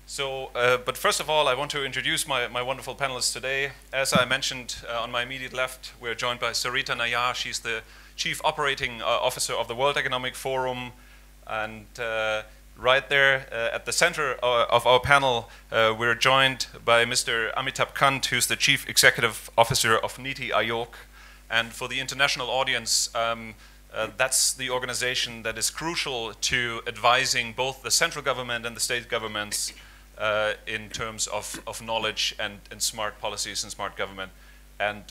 But first of all, I want to introduce my wonderful panelists today. As I mentioned, on my immediate left, we're joined by Sarita Nayar. She's the Chief Operating Officer of the World Economic Forum. And right there at the center of our panel, we're joined by Mr. Amitabh Kant, who's the Chief Executive Officer of Niti Aayog. And for the international audience, that's the organization that is crucial to advising both the central government and the state governments in terms of knowledge and smart policies and smart government. And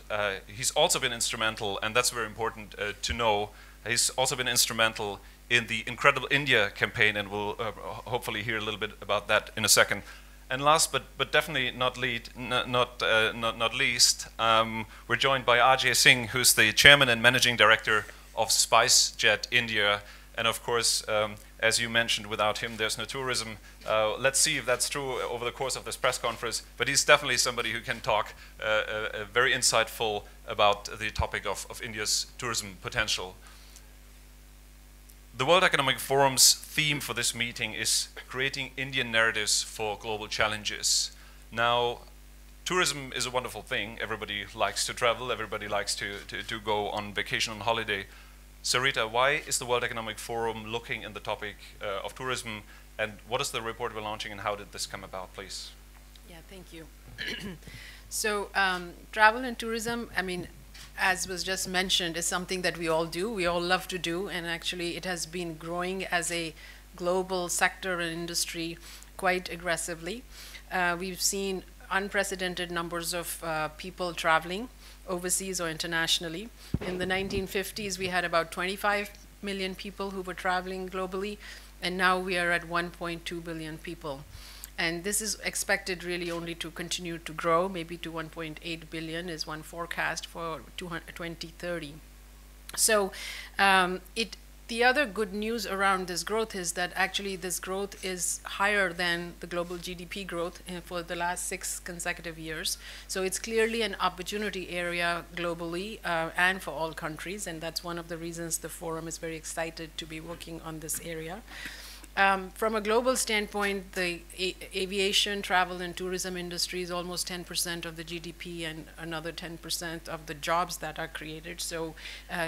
he's also been instrumental, and that's very important to know, he's also been instrumental in the Incredible India campaign, and we'll hopefully hear a little bit about that in a second. And last, but definitely not least, we're joined by Ajay Singh, who's the Chairman and Managing Director of SpiceJet India. And of course, as you mentioned, without him, there's no tourism. Let's see if that's true over the course of this press conference. But he's definitely somebody who can talk very insightful about the topic of India's tourism potential. The World Economic Forum's theme for this meeting is creating Indian narratives for global challenges. Now, tourism is a wonderful thing. Everybody likes to travel. Everybody likes to go on vacation, on holiday. Sarita, why is the World Economic Forum looking in the topic of tourism, and what is the report we're launching, and how did this come about, please? Yeah, thank you. So travel and tourism, I mean, as was just mentioned, is something that we all do, we all love to do, and actually it has been growing as a global sector and industry quite aggressively. We've seen unprecedented numbers of people traveling overseas or internationally. In the 1950s, we had about 25 million people who were traveling globally, and now we are at 1.2 billion people. And this is expected really only to continue to grow, maybe to 1.8 billion is one forecast for 2030. So the other good news around this growth is that actually this growth is higher than the global GDP growth for the last 6 consecutive years. So it's clearly an opportunity area globally and for all countries, and that's one of the reasons the forum is very excited to be working on this area. From a global standpoint, the aviation, travel, and tourism industry is almost 10% of the GDP and another 10% of the jobs that are created. So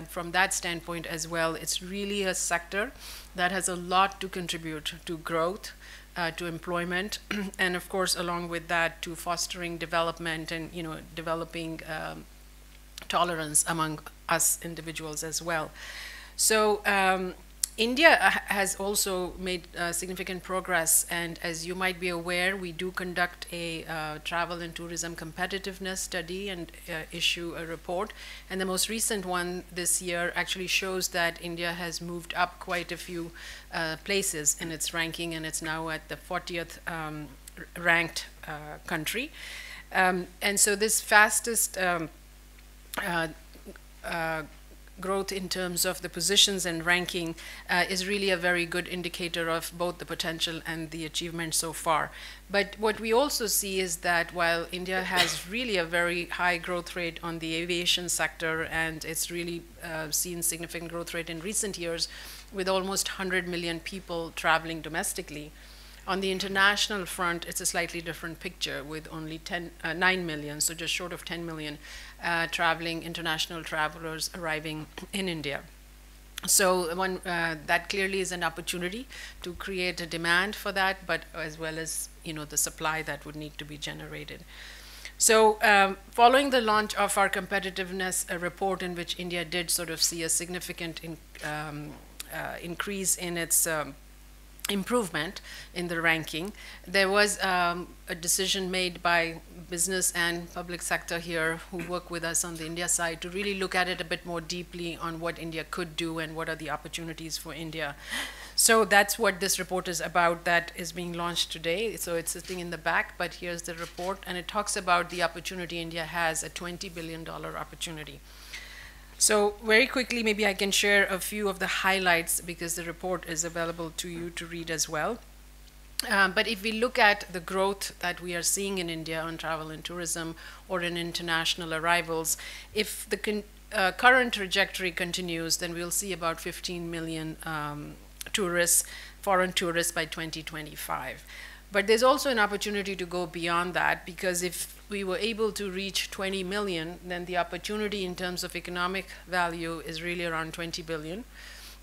from that standpoint as well, it's really a sector that has a lot to contribute to growth, to employment, and of course, along with that, to fostering development and developing tolerance among us individuals as well. So India has also made significant progress, and as you might be aware, we do conduct a travel and tourism competitiveness study and issue a report. And the most recent one this year actually shows that India has moved up quite a few places in its ranking, and it's now at the 40th ranked country. And so this fastest growth in terms of the positions and ranking is really a very good indicator of both the potential and the achievement so far. But what we also see is that while India has really a very high growth rate on the aviation sector, and it's really seen significant growth rate in recent years with almost 100 million people traveling domestically, on the international front, it's a slightly different picture with only 9 million, so just short of 10 million international travelers arriving in India. So that clearly is an opportunity to create a demand for that, but as well as the supply that would need to be generated. So following the launch of our competitiveness report, in which India did sort of see a significant increase in its improvement in the ranking, there was a decision made by business and public sector here who work with us on the India side to really look at it a bit more deeply on what India could do and what are the opportunities for India. So that's what this report is about, that is being launched today. So it's sitting in the back, but here's the report, and it talks about the opportunity India has, a $20 billion opportunity. So very quickly, maybe I can share a few of the highlights, because the report is available to you to read as well. But if we look at the growth that we are seeing in India on travel and tourism or in international arrivals, if the current trajectory continues, then we'll see about 15 million tourists, foreign tourists by 2025. But there's also an opportunity to go beyond that, because if we were able to reach 20 million, then the opportunity in terms of economic value is really around 20 billion.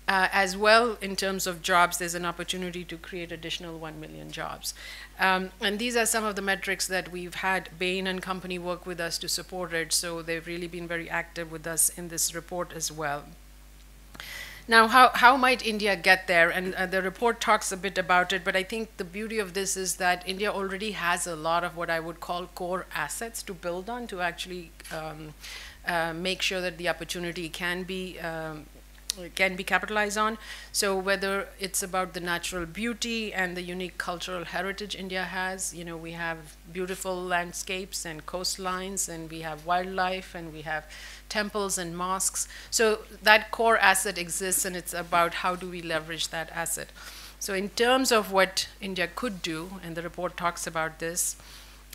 As well, in terms of jobs, there's an opportunity to create additional 1 million jobs. And these are some of the metrics that we've had Bain and company work with us to support it, so they've really been very active with us in this report as well. Now, how might India get there? And the report talks a bit about it, but I think the beauty of this is that India already has a lot of what I would call core assets to build on to actually make sure that the opportunity can be capitalized on. So whether it's about the natural beauty and the unique cultural heritage India has, you know, we have beautiful landscapes and coastlines, and we have wildlife, and we have temples and mosques. So that core asset exists, and it's about how do we leverage that asset. So in terms of what India could do, and the report talks about this,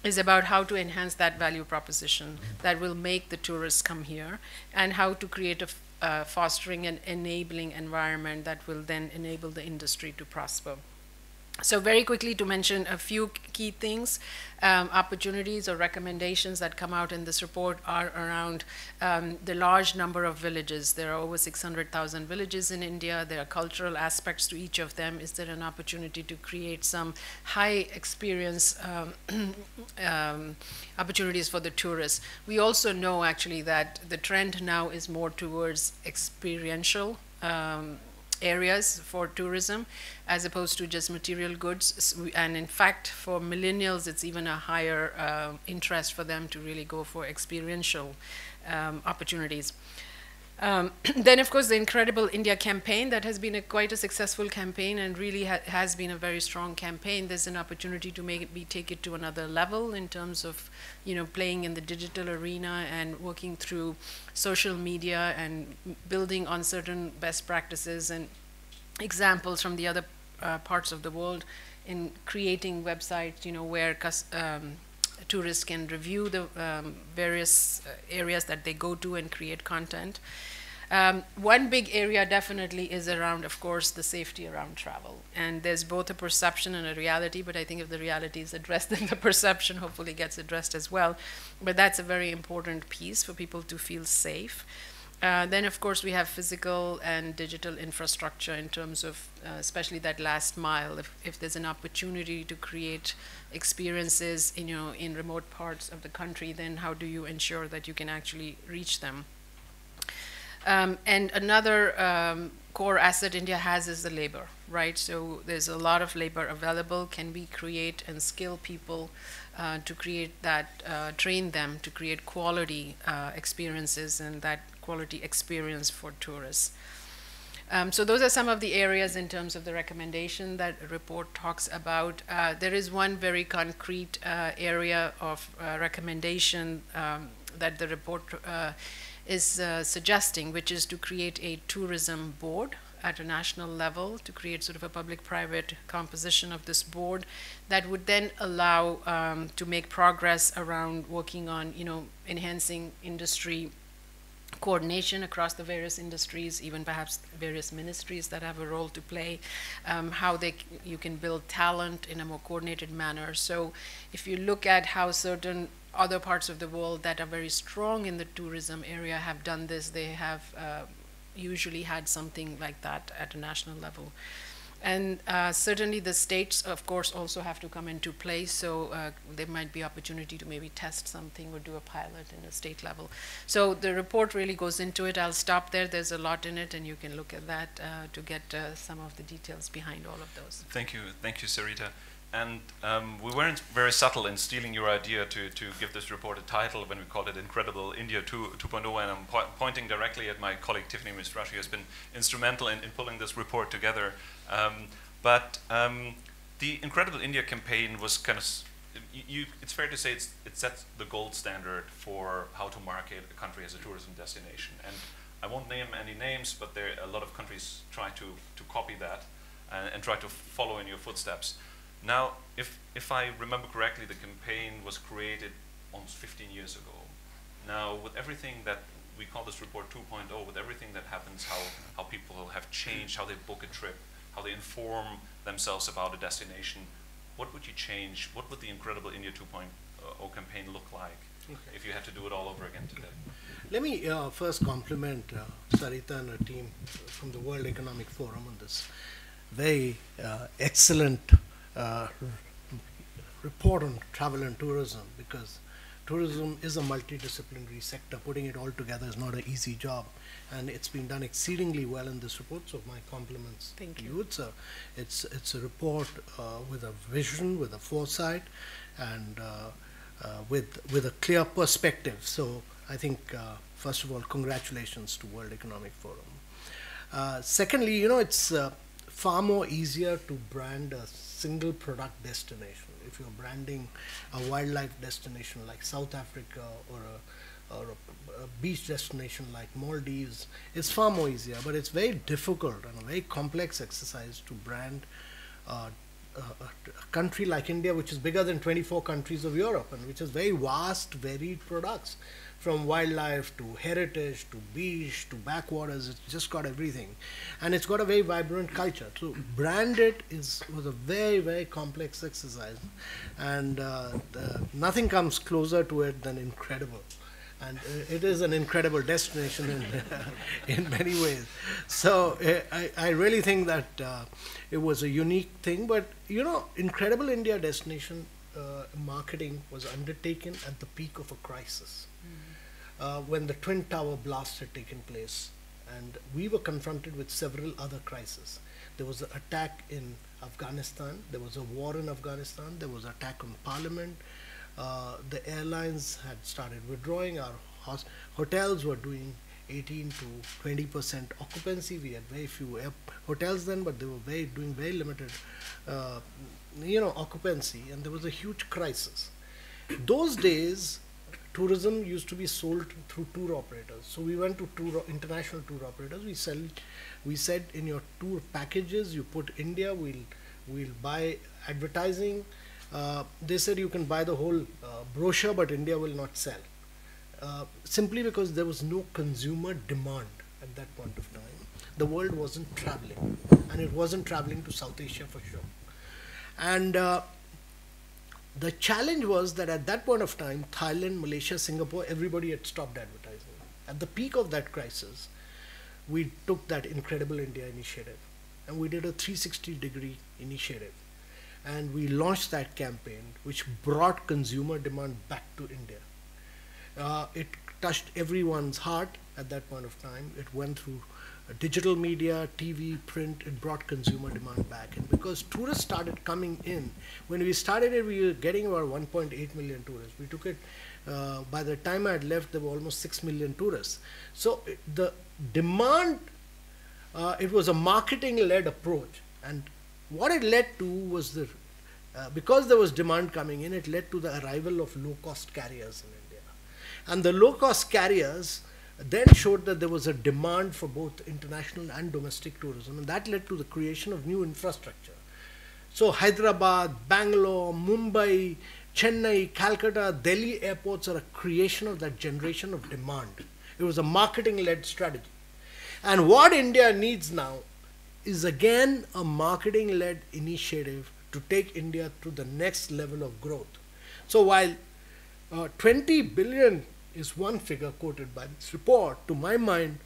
is about how to enhance that value proposition that will make the tourists come here, and how to create a fostering and enabling environment that will then enable the industry to prosper. So very quickly to mention a few key things, opportunities or recommendations that come out in this report are around the large number of villages. There are over 600,000 villages in India. There are cultural aspects to each of them. Is there an opportunity to create some high experience opportunities for the tourists? We also know actually that the trend now is more towards experiential areas for tourism as opposed to just material goods. And in fact, for millennials, it's even a higher interest for them to really go for experiential opportunities. Then, of course, the Incredible India campaign, that has been quite a successful campaign and really has been a very strong campaign. There's an opportunity to take it to another level in terms of, you know, playing in the digital arena and working through social media and building on certain best practices and examples from the other parts of the world in creating websites, you know, where tourists can review the various areas that they go to and create content. One big area definitely is around, of course, the safety around travel. And there's both a perception and a reality, but I think if the reality is addressed, then the perception hopefully gets addressed as well. But that's a very important piece for people to feel safe. Then, of course, we have physical and digital infrastructure in terms of especially that last mile. If there's an opportunity to create experiences in remote parts of the country, then how do you ensure that you can actually reach them? And another core asset India has is the labor, right? So there's a lot of labor available. Can we create and skill people to create that, train them to create quality experiences and that quality experience for tourists? So those are some of the areas in terms of the recommendation that the report talks about. There is one very concrete area of recommendation that the report is suggesting, which is to create a tourism board at a national level, to create sort of a public-private composition of this board that would then allow to make progress around working on, enhancing industry coordination across the various industries, even perhaps various ministries that have a role to play, how you can build talent in a more coordinated manner. So if you look at how certain other parts of the world that are very strong in the tourism area have done this, they have usually had something like that at a national level. And certainly the states, of course, also have to come into play. So there might be opportunity to maybe test something or do a pilot in a state level. So the report really goes into it. I'll stop there. There's a lot in it, and you can look at that to get some of the details behind all of those. Thank you, Sarita. And we weren't very subtle in stealing your idea to give this report a title when we called it Incredible India 2.0, and I'm pointing directly at my colleague Tiffany Misra, who has been instrumental in pulling this report together. But the Incredible India campaign was kind of, it's fair to say it sets the gold standard for how to market a country as a tourism destination. And I won't name any names, but a lot of countries try to copy that and try to follow in your footsteps. Now, if I remember correctly, the campaign was created almost 15 years ago. Now, with everything that we call this report 2.0, with everything that happens, how people have changed, how they book a trip, how they inform themselves about a destination, what would you change? What would the Incredible India 2.0 campaign look like if you had to do it all over again today? Let me first compliment Sarita and her team from the World Economic Forum on this very excellent report on travel and tourism, because tourism is a multidisciplinary sector. Putting it all together is not an easy job, and it's been done exceedingly well in this report, so my compliments Thank to you. you. It's a report with a vision, with a foresight, and with a clear perspective. So I think, first of all, congratulations to World Economic Forum. Secondly, you know, it's far more easier to brand a single product destination. If you're branding a wildlife destination like South Africa or a beach destination like Maldives, it's far more easier, but it's very difficult and a very complex exercise to brand a country like India, which is bigger than 24 countries of Europe, and which has very vast, varied products, from wildlife to heritage to beach to backwaters. It's just got everything, and it's got a very vibrant culture. To brand it was a very, very complex exercise, and nothing comes closer to it than incredible. And it is an incredible destination in many ways. So I really think that it was a unique thing. But you know, Incredible India destination marketing was undertaken at the peak of a crisis, when the Twin Tower blast had taken place, and we were confronted with several other crises. There was an attack in Afghanistan. There was a war in Afghanistan. There was an attack on Parliament. The airlines had started withdrawing. Our hotels were doing 18 to 20% occupancy. We had very few hotels then, but they were doing very limited, occupancy, and there was a huge crisis. Those days, tourism used to be sold through tour operators. So we went to international tour operators. We said, in your tour packages, you put India. We'll buy advertising. They said you can buy the whole brochure, but India will not sell. Simply because there was no consumer demand at that point of time. The world wasn't traveling, and it wasn't traveling to South Asia for sure. And the challenge was that at that point of time, Thailand, Malaysia, Singapore, everybody had stopped advertising. At the peak of that crisis, we took that Incredible India initiative, and we did a 360-degree initiative. And we launched that campaign, which brought consumer demand back to India. It touched everyone's heart at that point of time. It went through digital media, TV, print. It brought consumer demand back. And because tourists started coming in, when we started it, we were getting about 1.8 million tourists. We took it, by the time I had left, there were almost 6 million tourists. So the demand, it was a marketing-led approach. And what it led to was because there was demand coming in, it led to the arrival of low-cost carriers in India. And the low-cost carriers then showed that there was a demand for both international and domestic tourism, and that led to the creation of new infrastructure. So Hyderabad, Bangalore, Mumbai, Chennai, Calcutta, Delhi airports are a creation of that generation of demand. It was a marketing-led strategy. And what India needs now is again a marketing-led initiative to take India to the next level of growth. So while 20 billion is one figure quoted by this report, to my mind,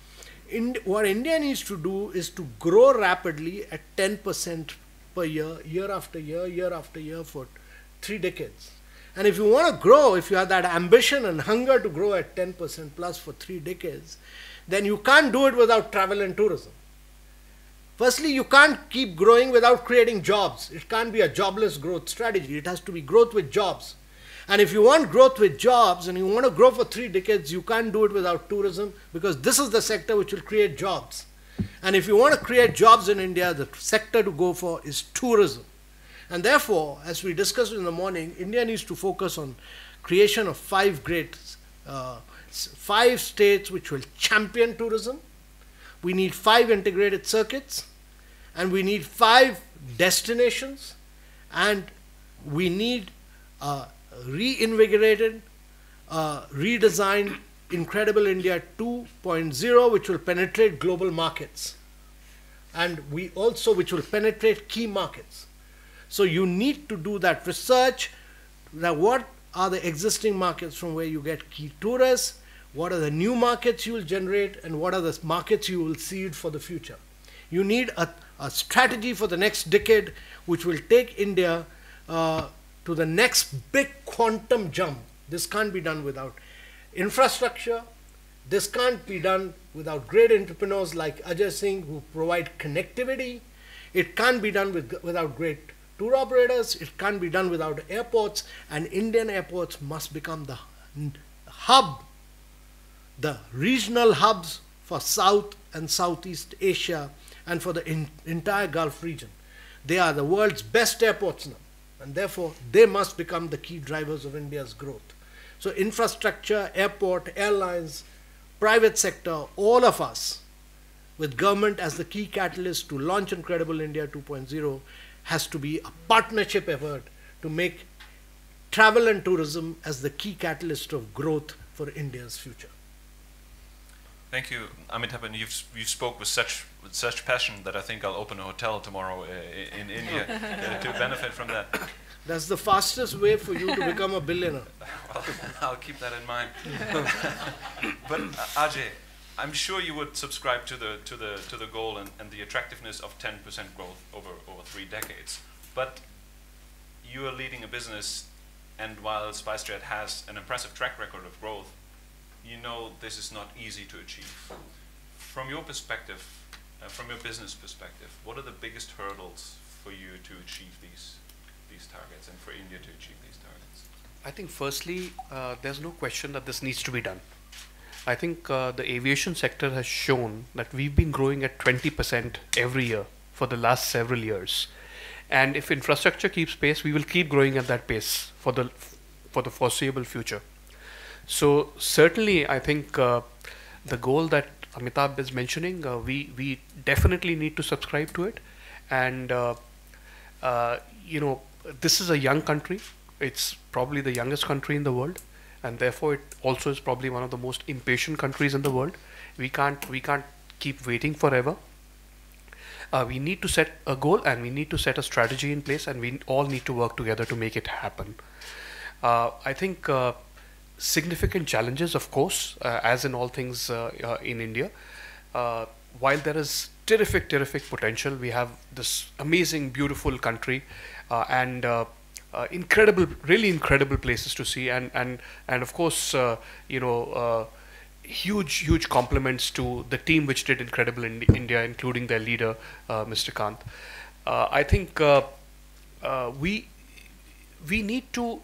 what India needs to do is to grow rapidly at 10% per year, year after year for 3 decades. And if you want to grow, if you have that ambition and hunger to grow at 10% plus for 3 decades, then you can't do it without travel and tourism. Firstly, you can't keep growing without creating jobs. It can't be a jobless growth strategy. It has to be growth with jobs. And if you want growth with jobs and you want to grow for 3 decades, you can't do it without tourism, because this is the sector which will create jobs. And if you want to create jobs in India, the sector to go for is tourism. And therefore, as we discussed in the morning, India needs to focus on creation of 5 states which will champion tourism. We need 5 integrated circuits, and we need 5 destinations, and we need reinvigorated, redesigned Incredible India 2.0, which will penetrate global markets, and which will penetrate key markets. So you need to do that research, that what are the existing markets from where you get key tourists, what are the new markets you will generate, and what are the markets you will seed for the future. You need a strategy for the next decade which will take India to the next big quantum jump. This can't be done without infrastructure. This can't be done without great entrepreneurs like Ajay Singh who provide connectivity. It can't be done without great tour operators. It can't be done without airports. And Indian airports must become the hub, the regional hubs for South and Southeast Asia and for the entire Gulf region. They are the world's best airports now, and therefore they must become the key drivers of India's growth. So infrastructure, airport, airlines, private sector, all of us, with government as the key catalyst to launch Incredible India 2.0, has to be a partnership effort to make travel and tourism as the key catalyst of growth for India's future. Thank you, Amitabh, and you spoke with such passion that I think I'll open a hotel tomorrow in India to benefit from that. That's the fastest way for you to become a billionaire. Well, I'll keep that in mind. But Ajay, I'm sure you would subscribe to the goal and the attractiveness of 10% growth over 3 decades. But you are leading a business, and while SpiceJet has an impressive track record of growth, you know this is not easy to achieve. From your perspective, from your business perspective, what are the biggest hurdles for you to achieve these targets and for India to achieve these targets? I think firstly, there's no question that this needs to be done. I think the aviation sector has shown that we've been growing at 20% every year for the last several years. And if infrastructure keeps pace, we will keep growing at that pace for the foreseeable future. So certainly, I think the goal that Amitabh is mentioning, we definitely need to subscribe to it. And you know, this is a young country. It's probably the youngest country in the world, and therefore it also is probably one of the most impatient countries in the world. We can't keep waiting forever. We need to set a goal, and we need to set a strategy in place, and we all need to work together to make it happen. I think significant challenges, of course, as in all things in India. While there is terrific potential, we have this amazing, beautiful country and really incredible places to see, and of course, you know, huge compliments to the team which did Incredible India, including their leader, Mr. Kant. I think we need to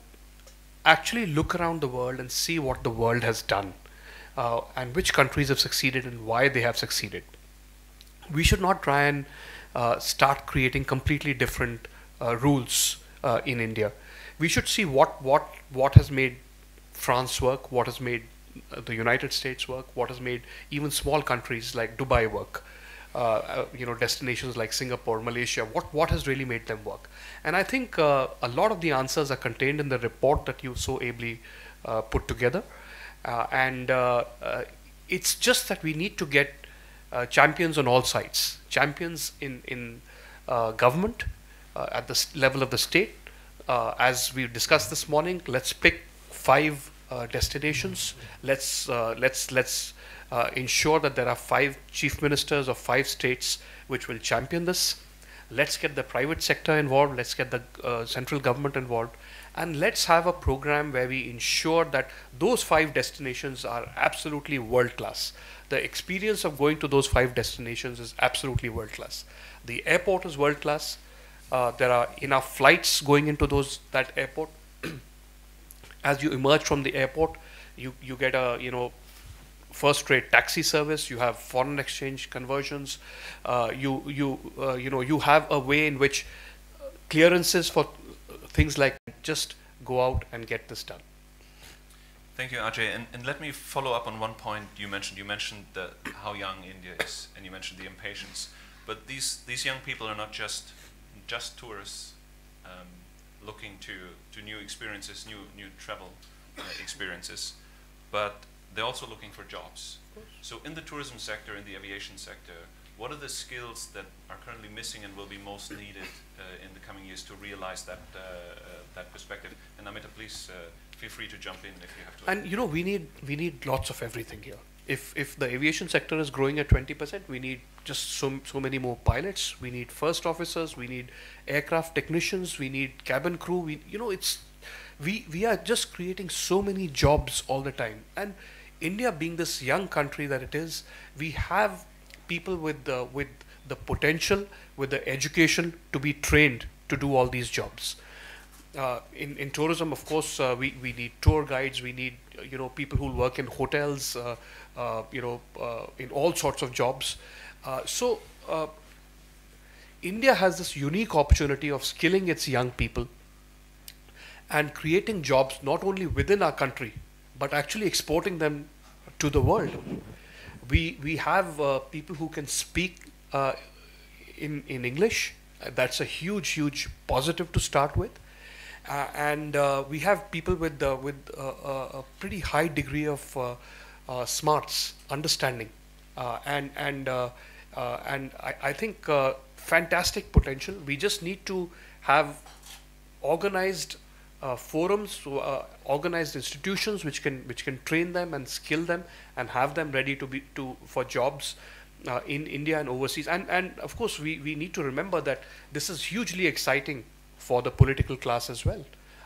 actually look around the world and see what the world has done and which countries have succeeded and why they have succeeded. We should not try and start creating completely different rules in India. We should see what has made France work, what has made the United States work, what has made even small countries like Dubai work, you know, destinations like Singapore, Malaysia, what has really made them work. And I think a lot of the answers are contained in the report that you so ably put together. It's just that we need to get champions on all sides, champions in government, at the level of the state. As we discussed this morning, let's pick 5 destinations. Let's ensure that there are 5 chief ministers of 5 states which will champion this. Let's get the private sector involved. Let's get the central government involved. And let's have a program where we ensure that those 5 destinations are absolutely world class. The experience of going to those 5 destinations is absolutely world class. The airport is world class. There are enough flights going into that airport. As you emerge from the airport, you get a, you know, first-rate taxi service. You have foreign exchange conversions. You have a way in which clearances for things like just go out and get this done. Thank you, Ajay. And let me follow up on one point you mentioned. You mentioned how young India is, and you mentioned the impatience. But these young people are not just tourists looking to new experiences, new travel experiences, but they're also looking for jobs. So in the tourism sector, in the aviation sector, what are the skills that are currently missing and will be most needed in the coming years to realize that that perspective? And Amita, please feel free to jump in if you have to. And you know, we need lots of everything here. If the aviation sector is growing at 20%, we need just so many more pilots. We need first officers. We need aircraft technicians. We need cabin crew. We are just creating so many jobs all the time. And India, being this young country that it is, we have people with the potential, with the education to be trained to do all these jobs. In tourism, of course, we need tour guides. We need people who work in hotels. In all sorts of jobs. So India has this unique opportunity of skilling its young people and creating jobs not only within our country but actually exporting them to the world. We have people who can speak in English. That's a huge positive to start with. And we have people with a pretty high degree of smarts, understanding, and I think fantastic potential. We just need to have organized forums, organized institutions which can train them and skill them and have them ready for jobs in India and overseas. And of course we need to remember that this is hugely exciting for the political class as well.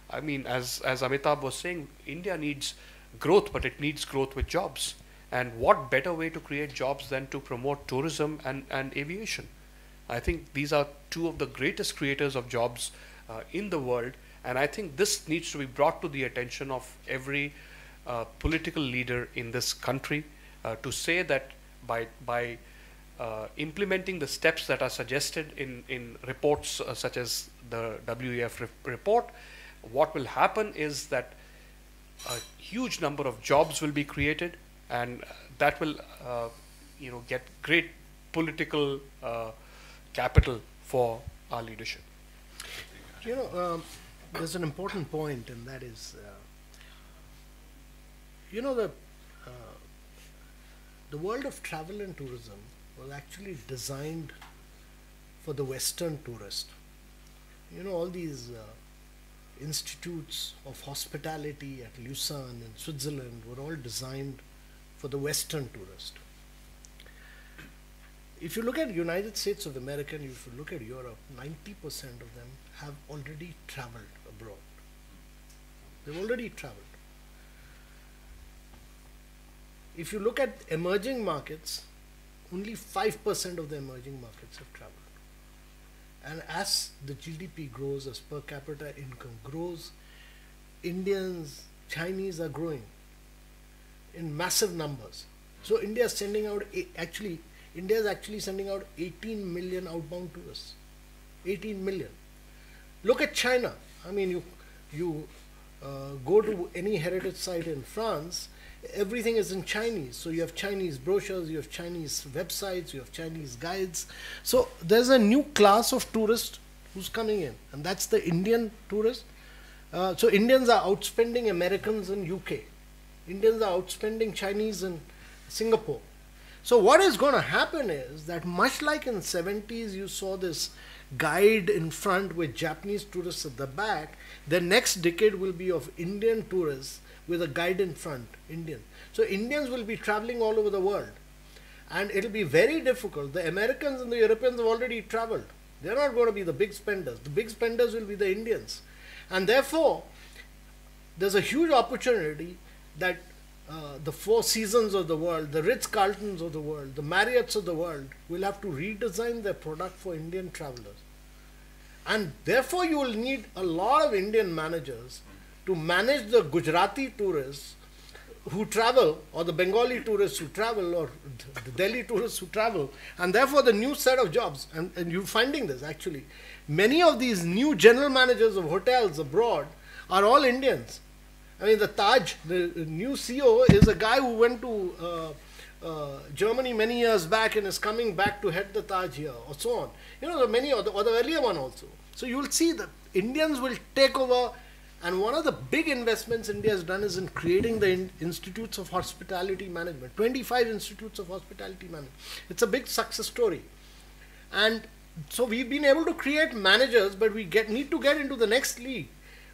I mean, as Amitabh was saying, India needs growth, but it needs growth with jobs. And what better way to create jobs than to promote tourism and aviation? I think these are two of the greatest creators of jobs in the world. And I think this needs to be brought to the attention of every political leader in this country to say that by implementing the steps that are suggested in reports such as the WEF report, what will happen is that a huge number of jobs will be created, and that will get great political capital for our leadership. There's an important point, and that is, the world of travel and tourism was actually designed for the Western tourist. All these institutes of hospitality at Lausanne in Switzerland were all designed for the Western tourist. If you look at United States of America and if you look at Europe, 90% of them have already traveled abroad. They've already traveled. If you look at emerging markets, only 5% of the emerging markets have traveled. And as the GDP grows, as per capita income grows, Indians, Chinese are growing in massive numbers. So India is sending out, India is actually sending out 18 million outbound tourists. 18 million. Look at China. I mean, you go to any heritage site in France, everything is in Chinese. So you have Chinese brochures, you have Chinese websites, you have Chinese guides. So there's a new class of tourist who's coming in, and that's the Indian tourist. So Indians are outspending Americans in UK. Indians are outspending Chinese in Singapore. So what is going to happen is that much like in the 70s you saw this guide in front with Japanese tourists at the back, the next decade will be of Indian tourists with a guide in front, Indian. So Indians will be traveling all over the world. And it'll be very difficult. The Americans and the Europeans have already traveled. They're not going to be the big spenders. The big spenders will be the Indians. And therefore, there's a huge opportunity that the Four Seasons of the world, the Ritz-Carltons of the world, the Marriotts of the world will have to redesign their product for Indian travelers. And therefore, you will need a lot of Indian managers to manage the Gujarati tourists who travel, or the Bengali tourists who travel, or the Delhi tourists who travel, and therefore the new set of jobs, and you're finding this actually, many of these new general managers of hotels abroad are all Indians. I mean, the Taj, the new CEO is a guy who went to Germany many years back and is coming back to head the Taj here, or so on. The many, or the earlier one also. So you will see that Indians will take over And one of the big investments India has done is in creating the institutes of hospitality management, 25 institutes of hospitality management. It's a big success story. And so we've been able to create managers, but we need to get into the next league.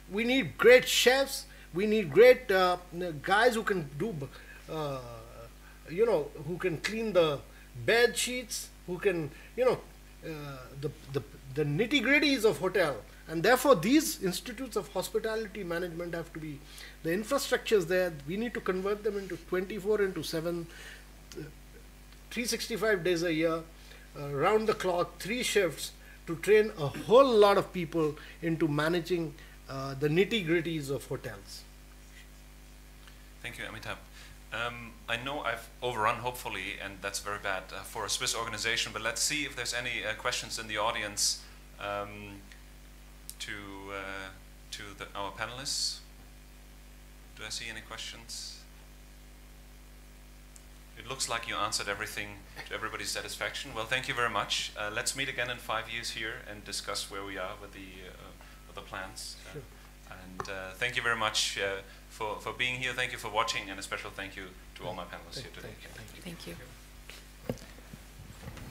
We need great chefs. We need great guys who can do, who can clean the bed sheets, who can, the nitty-gritties of hotel. And therefore, these institutes of hospitality management have to be, the infrastructure is there. We need to convert them into 24/7, 365 days a year, round the clock, 3 shifts, to train a whole lot of people into managing the nitty-gritties of hotels. Thank you, Amitabh. I know I've overrun, hopefully, and that's very bad for a Swiss organization, but let's see if there's any questions in the audience to our panelists. Do I see any questions? It looks like you answered everything to everybody's satisfaction. Well, thank you very much. Let's meet again in 5 years here and discuss where we are with the plans. Sure. And thank you very much for being here. Thank you for watching, and a special thank you to all my panelists here today. Thank you. Thank you.